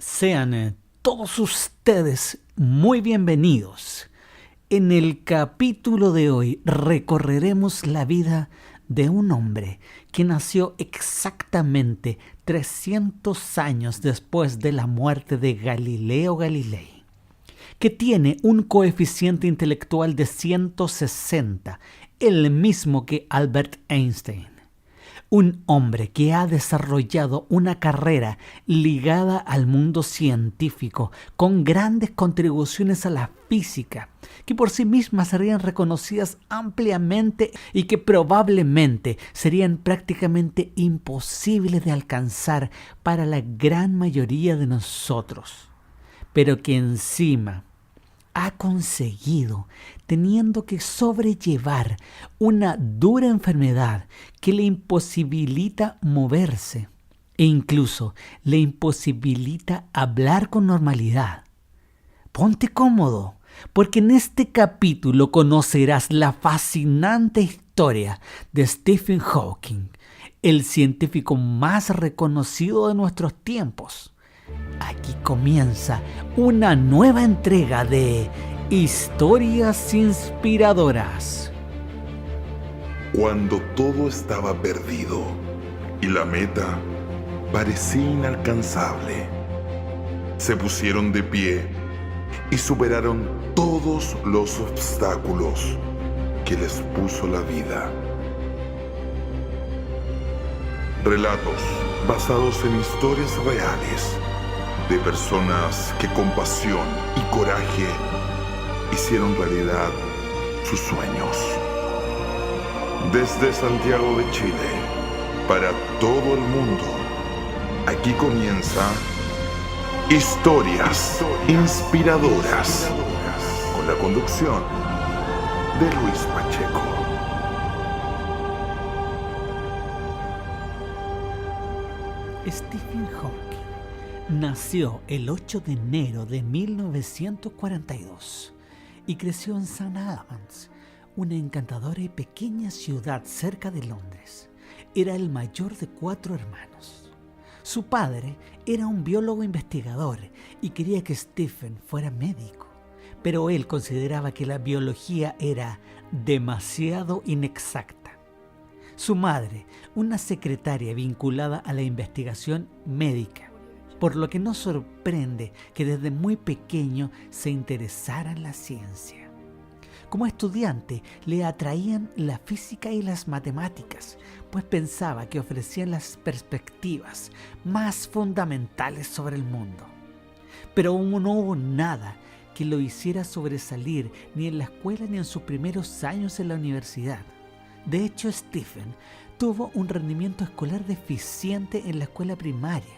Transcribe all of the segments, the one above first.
Sean todos ustedes muy bienvenidos. En el capítulo de hoy recorreremos la vida de un hombre que nació exactamente 300 años después de la muerte de Galileo Galilei, que tiene un coeficiente intelectual de 160, el mismo que Albert Einstein. Un hombre que ha desarrollado una carrera ligada al mundo científico, con grandes contribuciones a la física, que por sí mismas serían reconocidas ampliamente y que probablemente serían prácticamente imposibles de alcanzar para la gran mayoría de nosotros, pero que encima ha conseguido, teniendo que sobrellevar una dura enfermedad que le imposibilita moverse e incluso le imposibilita hablar con normalidad. Ponte cómodo, porque en este capítulo conocerás la fascinante historia de Stephen Hawking, el científico más reconocido de nuestros tiempos. Aquí comienza una nueva entrega de Historias Inspiradoras. Cuando todo estaba perdido y la meta parecía inalcanzable, se pusieron de pie y superaron todos los obstáculos que les puso la vida. Relatos basados en historias reales de personas que con pasión y coraje hicieron realidad sus sueños. Desde Santiago de Chile, para todo el mundo, aquí comienza Historias Inspiradoras, con la conducción de Luis Pacheco. Stephen Hawking nació el 8 de enero de 1942 y creció en St. Albans, una encantadora y pequeña ciudad cerca de Londres. Era el mayor de 4 hermanos. Su padre era un biólogo investigador y quería que Stephen fuera médico, pero él consideraba que la biología era demasiado inexacta. Su madre, una secretaria vinculada a la investigación médica, por lo que no sorprende que desde muy pequeño se interesara en la ciencia. Como estudiante le atraían la física y las matemáticas, pues pensaba que ofrecían las perspectivas más fundamentales sobre el mundo. Pero no hubo nada que lo hiciera sobresalir ni en la escuela ni en sus primeros años en la universidad. De hecho, Stephen tuvo un rendimiento escolar deficiente en la escuela primaria.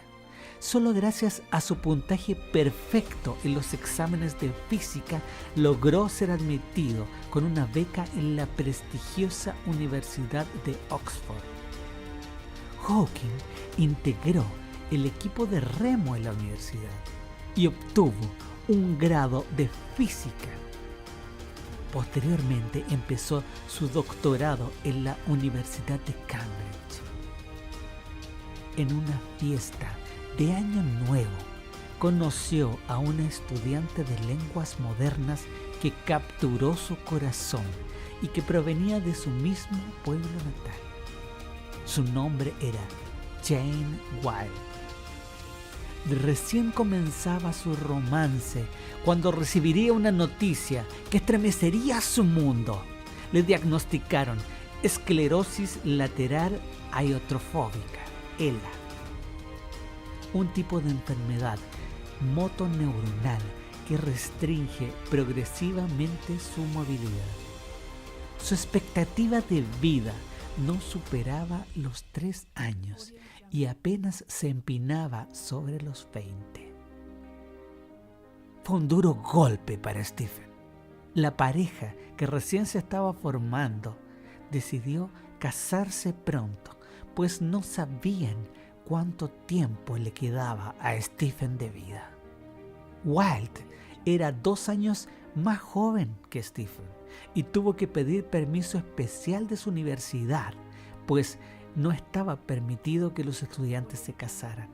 Solo gracias a su puntaje perfecto en los exámenes de física logró ser admitido con una beca en la prestigiosa Universidad de Oxford. Hawking integró el equipo de remo en la universidad y obtuvo un grado de física. Posteriormente empezó su doctorado en la Universidad de Cambridge. En una fiesta de Año Nuevo, conoció a una estudiante de lenguas modernas que capturó su corazón y que provenía de su mismo pueblo natal. Su nombre era Jane Wilde. Recién comenzaba su romance cuando recibiría una noticia que estremecería su mundo. Le diagnosticaron esclerosis lateral amiotrofóbica, ELA, un tipo de enfermedad motoneuronal que restringe progresivamente su movilidad. Su expectativa de vida no superaba los 3 años y apenas se empinaba sobre los 20. Fue un duro golpe para Stephen. La pareja que recién se estaba formando decidió casarse pronto, pues no sabían cuánto tiempo le quedaba a Stephen de vida. Wilde era 2 años más joven que Stephen y tuvo que pedir permiso especial de su universidad, pues no estaba permitido que los estudiantes se casaran.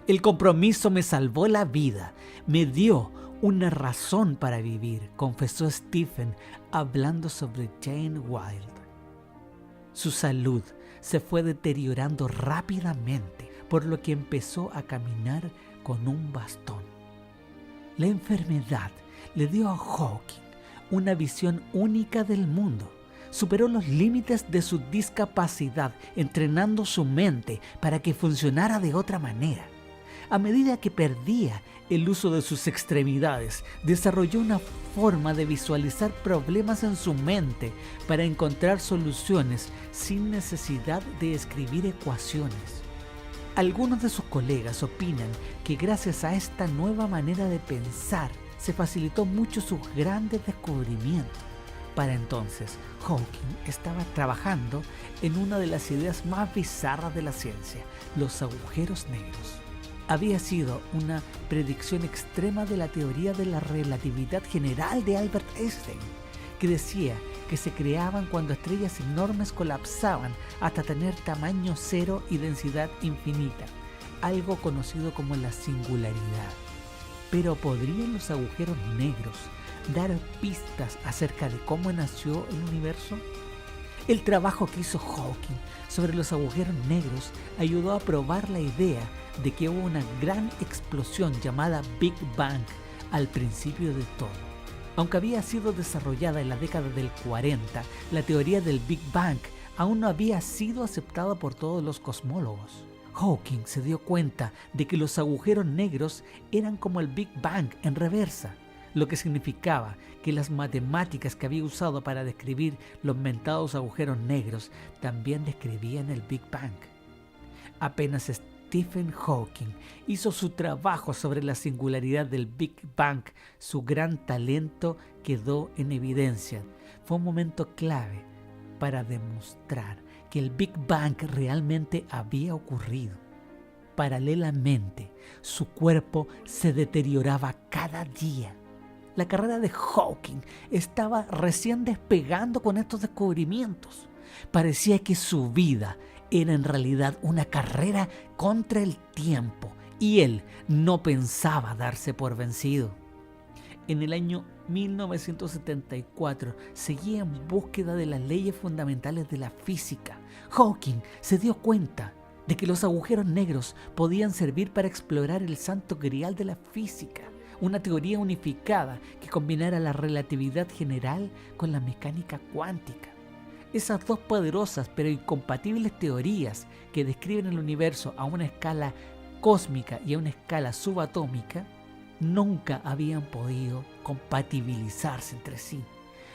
El compromiso me salvó la vida, me dio una razón para vivir, confesó Stephen hablando sobre Jane Wilde. Su salud se fue deteriorando rápidamente, por lo que empezó a caminar con un bastón. La enfermedad le dio a Hawking una visión única del mundo. Superó los límites de su discapacidad, entrenando su mente para que funcionara de otra manera. A medida que perdía el uso de sus extremidades, desarrolló una forma de visualizar problemas en su mente para encontrar soluciones sin necesidad de escribir ecuaciones. Algunos de sus colegas opinan que gracias a esta nueva manera de pensar se facilitó mucho sus grandes descubrimientos. Para entonces, Hawking estaba trabajando en una de las ideas más bizarras de la ciencia, los agujeros negros. Había sido una predicción extrema de la teoría de la relatividad general de Albert Einstein, que decía que se creaban cuando estrellas enormes colapsaban hasta tener tamaño cero y densidad infinita, algo conocido como la singularidad. Pero ¿podrían los agujeros negros dar pistas acerca de cómo nació el universo? El trabajo que hizo Hawking sobre los agujeros negros ayudó a probar la idea de que hubo una gran explosión llamada Big Bang al principio de todo. Aunque había sido desarrollada en la década del 40, la teoría del Big Bang aún no había sido aceptada por todos los cosmólogos. Hawking se dio cuenta de que los agujeros negros eran como el Big Bang en reversa, lo que significaba que las matemáticas que había usado para describir los mentados agujeros negros también describían el Big Bang. Apenas Stephen Hawking hizo su trabajo sobre la singularidad del Big Bang, su gran talento quedó en evidencia. Fue un momento clave para demostrar que el Big Bang realmente había ocurrido. Paralelamente, su cuerpo se deterioraba cada día. La carrera de Hawking estaba recién despegando con estos descubrimientos. Parecía que su vida era en realidad una carrera contra el tiempo y él no pensaba darse por vencido. En el año 1974 seguía en búsqueda de las leyes fundamentales de la física. Hawking se dio cuenta de que los agujeros negros podían servir para explorar el santo grial de la física, una teoría unificada que combinara la relatividad general con la mecánica cuántica. Esas dos poderosas pero incompatibles teorías que describen el universo a una escala cósmica y a una escala subatómica nunca habían podido compatibilizarse entre sí.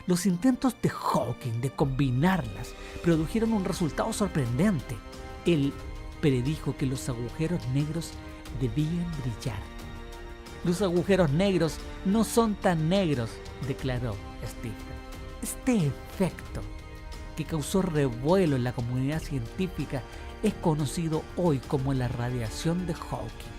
Los intentos de Hawking de combinarlas produjeron un resultado sorprendente. Él predijo que los agujeros negros debían brillar. Los agujeros negros no son tan negros, declaró Stephen. Este efecto, que causó revuelo en la comunidad científica, es conocido hoy como la radiación de Hawking.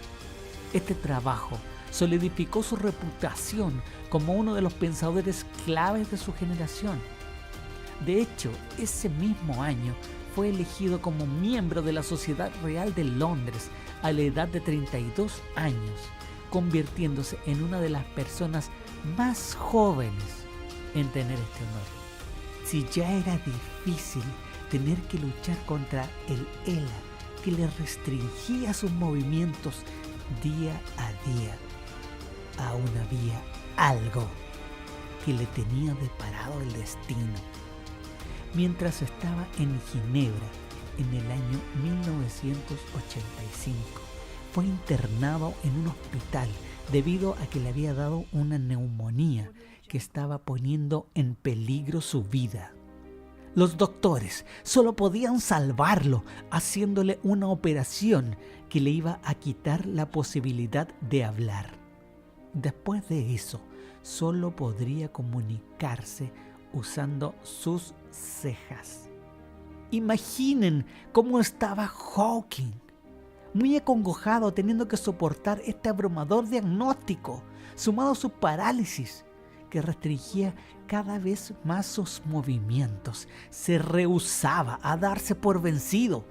Este trabajo solidificó su reputación como uno de los pensadores claves de su generación. De hecho, ese mismo año fue elegido como miembro de la Sociedad Real de Londres a la edad de 32 años, convirtiéndose en una de las personas más jóvenes en tener este honor. Si ya era difícil tener que luchar contra el ELA, que le restringía sus movimientos día a día, aún había algo que le tenía deparado el destino. Mientras estaba en Ginebra en el año 1985, fue internado en un hospital debido a que le había dado una neumonía que estaba poniendo en peligro su vida. Los doctores solo podían salvarlo haciéndole una operación que le iba a quitar la posibilidad de hablar. Después de eso, solo podría comunicarse usando sus cejas. Imaginen cómo estaba Hawking, muy acongojado, teniendo que soportar este abrumador diagnóstico, sumado a su parálisis, que restringía cada vez más sus movimientos. Se rehusaba a darse por vencido.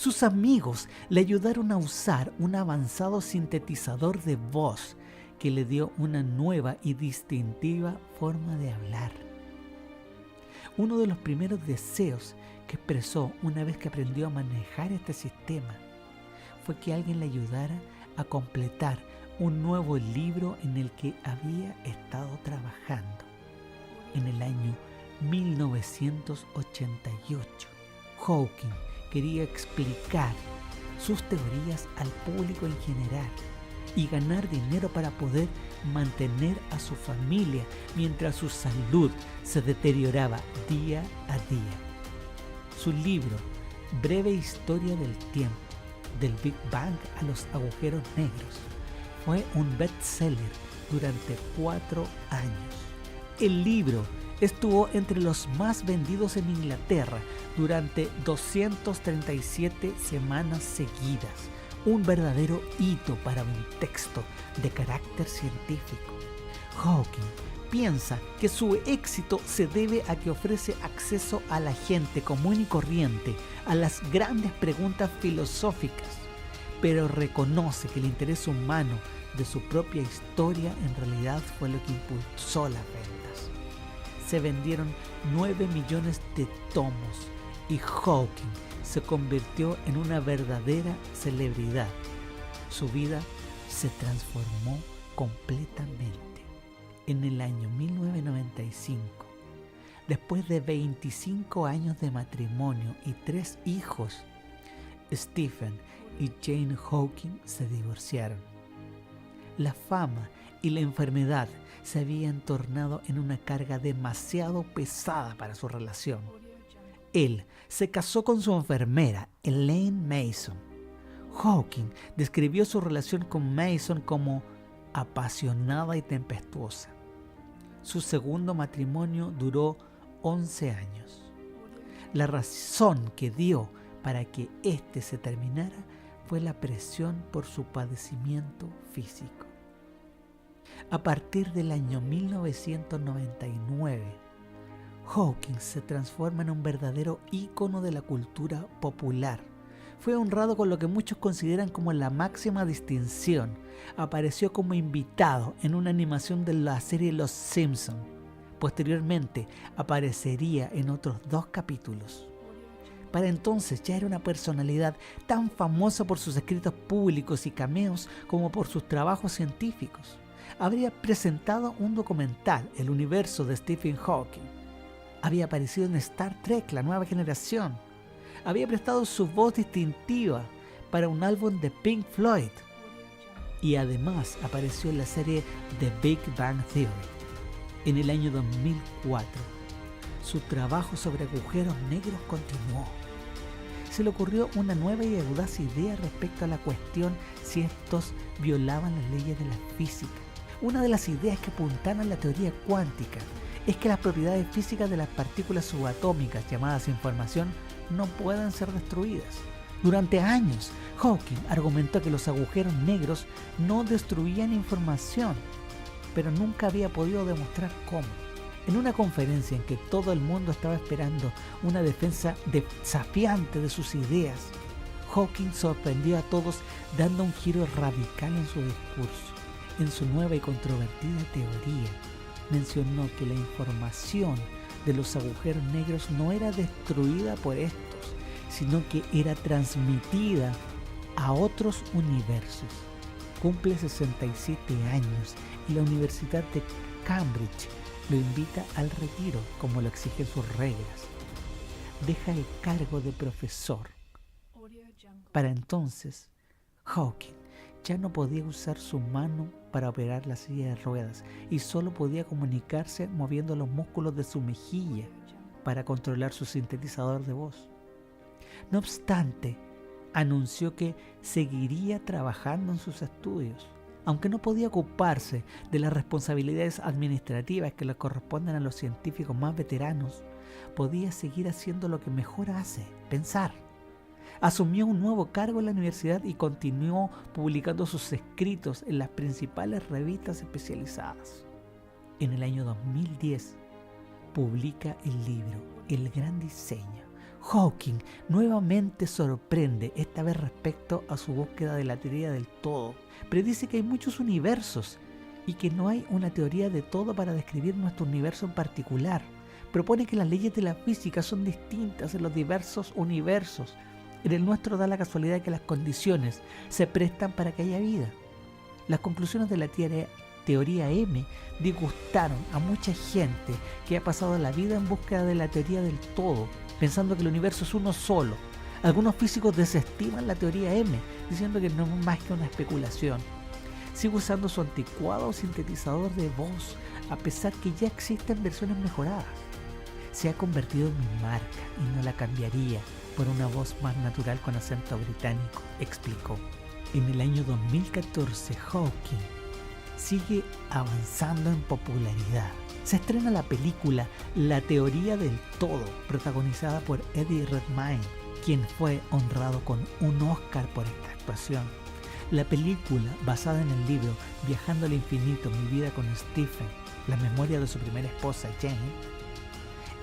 Sus amigos le ayudaron a usar un avanzado sintetizador de voz que le dio una nueva y distintiva forma de hablar. Uno de los primeros deseos que expresó una vez que aprendió a manejar este sistema fue que alguien le ayudara a completar un nuevo libro en el que había estado trabajando. En el año 1988, Hawking quería explicar sus teorías al público en general y ganar dinero para poder mantener a su familia mientras su salud se deterioraba día a día. Su libro, Breve Historia del Tiempo, del Big Bang a los agujeros negros, fue un bestseller durante 4 años. El libro estuvo entre los más vendidos en Inglaterra durante 237 semanas seguidas, un verdadero hito para un texto de carácter científico. Hawking piensa que su éxito se debe a que ofrece acceso a la gente común y corriente a las grandes preguntas filosóficas, pero reconoce que el interés humano de su propia historia en realidad fue lo que impulsó las ventas. Se vendieron 9 millones de tomos y Hawking se convirtió en una verdadera celebridad. Su vida se transformó completamente. En el año 1995, después de 25 años de matrimonio y 3 hijos, Stephen y Jane Hawking se divorciaron. La fama y la enfermedad se habían tornado en una carga demasiado pesada para su relación. Él se casó con su enfermera, Elaine Mason. Hawking describió su relación con Mason como apasionada y tempestuosa. Su segundo matrimonio duró 11 años. La razón que dio para que éste se terminara fue la presión por su padecimiento físico. A partir del año 1999, Hawking se transforma en un verdadero ícono de la cultura popular. Fue honrado con lo que muchos consideran como la máxima distinción. Apareció como invitado en una animación de la serie Los Simpson. Posteriormente aparecería en otros 2 capítulos. Para entonces ya era una personalidad tan famosa por sus escritos públicos y cameos como por sus trabajos científicos. Habría presentado un documental, El universo de Stephen Hawking. Había aparecido en Star Trek, La Nueva Generación. Había prestado su voz distintiva para un álbum de Pink Floyd. Y además apareció en la serie The Big Bang Theory. En el año 2004, su trabajo sobre agujeros negros continuó. Se le ocurrió una nueva y audaz idea respecto a la cuestión si estos violaban las leyes de la física. Una de las ideas que apuntaban a la teoría cuántica es que las propiedades físicas de las partículas subatómicas llamadas información no pueden ser destruidas. Durante años, Hawking argumentó que los agujeros negros no destruían información, pero nunca había podido demostrar cómo. En una conferencia en que todo el mundo estaba esperando una defensa desafiante de sus ideas, Hawking sorprendió a todos dando un giro radical en su discurso. En su nueva y controvertida teoría, mencionó que la información de los agujeros negros no era destruida por estos, sino que era transmitida a otros universos. Cumple 67 años y la Universidad de Cambridge lo invita al retiro, como lo exigen sus reglas. Deja el cargo de profesor. Para entonces, Hawking ya no podía usar su mano para operar la silla de ruedas y solo podía comunicarse moviendo los músculos de su mejilla para controlar su sintetizador de voz. No obstante, anunció que seguiría trabajando en sus estudios. Aunque no podía ocuparse de las responsabilidades administrativas que le corresponden a los científicos más veteranos, podía seguir haciendo lo que mejor hace, pensar. Asumió un nuevo cargo en la universidad y continuó publicando sus escritos en las principales revistas especializadas. En el año 2010, publica el libro El Gran Diseño, Hawking nuevamente sorprende, esta vez respecto a su búsqueda de la teoría del todo. Predice que hay muchos universos y que no hay una teoría de todo para describir nuestro universo en particular. Propone que las leyes de la física son distintas en los diversos universos. En el nuestro da la casualidad de que las condiciones se prestan para que haya vida. Las conclusiones de la teoría M disgustaron a mucha gente que ha pasado la vida en búsqueda de la teoría del todo, pensando que el universo es uno solo. Algunos físicos desestiman la teoría M, diciendo que no es más que una especulación. Sigue usando su anticuado sintetizador de voz, a pesar que ya existen versiones mejoradas. Se ha convertido en mi marca y no la cambiaría por una voz más natural con acento británico, explicó. En el año 2014, Hawking sigue avanzando en popularidad. Se estrena la película La teoría del todo, protagonizada por Eddie Redmayne, quien fue honrado con un Oscar por esta actuación. La película, basada en el libro Viajando al infinito, mi vida con Stephen, la memoria de su primera esposa Jane,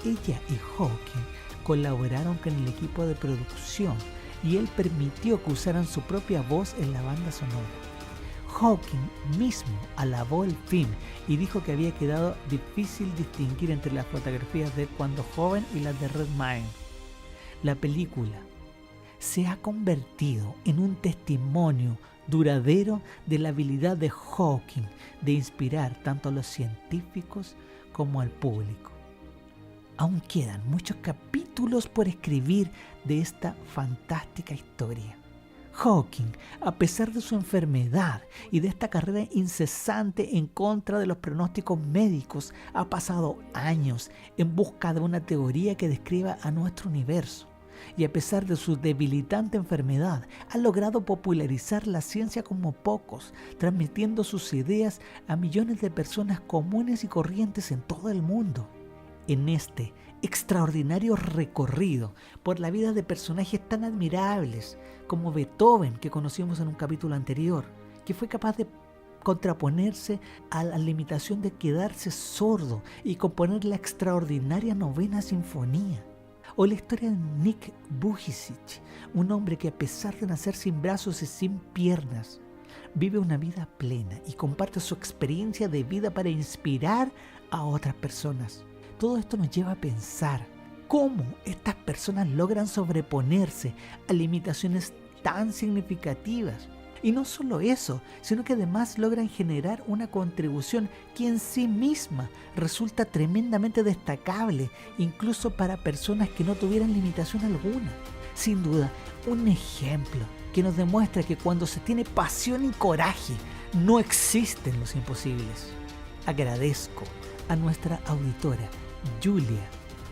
ella y Hawking colaboraron con el equipo de producción y él permitió que usaran su propia voz en la banda sonora. Hawking mismo alabó el film y dijo que había quedado difícil distinguir entre las fotografías de cuando joven y las de Redmayne. La película se ha convertido en un testimonio duradero de la habilidad de Hawking de inspirar tanto a los científicos como al público. Aún quedan muchos capítulos por escribir de esta fantástica historia. Hawking, a pesar de su enfermedad y de esta carrera incesante en contra de los pronósticos médicos, ha pasado años en busca de una teoría que describa a nuestro universo. Y a pesar de su debilitante enfermedad, ha logrado popularizar la ciencia como pocos, transmitiendo sus ideas a millones de personas comunes y corrientes en todo el mundo. En este extraordinario recorrido por la vida de personajes tan admirables como Beethoven, que conocimos en un capítulo anterior, que fue capaz de contraponerse a la limitación de quedarse sordo y componer la extraordinaria Novena Sinfonía. O la historia de Nick Vujicic, un hombre que a pesar de nacer sin brazos y sin piernas, vive una vida plena y comparte su experiencia de vida para inspirar a otras personas. Todo esto nos lleva a pensar cómo estas personas logran sobreponerse a limitaciones tan significativas. Y no solo eso, sino que además logran generar una contribución que en sí misma resulta tremendamente destacable, incluso para personas que no tuvieran limitación alguna. Sin duda, un ejemplo que nos demuestra que cuando se tiene pasión y coraje, no existen los imposibles. Agradezco a nuestra auditora, Julia,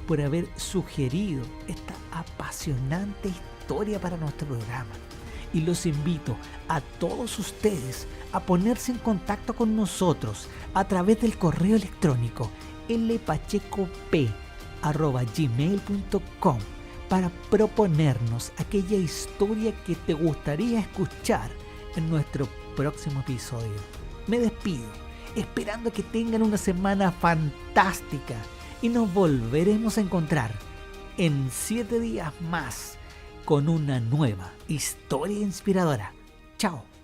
por haber sugerido esta apasionante historia para nuestro programa. Y los invito a todos ustedes a ponerse en contacto con nosotros a través del correo electrónico lpachecop@gmail.com para proponernos aquella historia que te gustaría escuchar en nuestro próximo episodio. Me despido, esperando que tengan una semana fantástica y nos volveremos a encontrar en 7 días más con una nueva historia inspiradora. Chao.